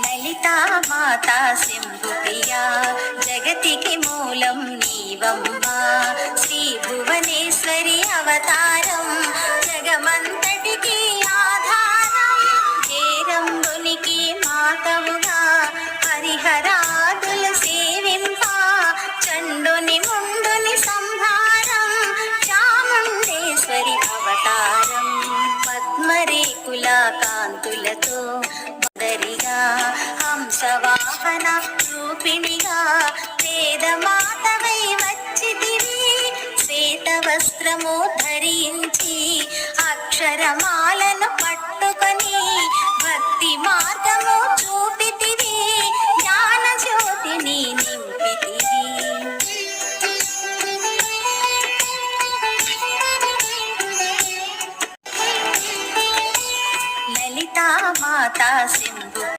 లలితా మాతా శంభుప్రియా జగతికి మూలం నీవమ్మా శ్రీ భువనేశ్వరి అవతారం జగమంతటికి ఆధారం హేరంబునికి మాతవుగా హరిహరాదుల సేవింప చండుని ముండుని సంహారం చాముండేశ్వరి అవతారం పద్మరేకుల కాంతులతో దరిగా హంసవాహన రూపిణిగా వేదమాతవై వచ్చితివి శ్వేత వస్త్రము ధరించి అక్షరమా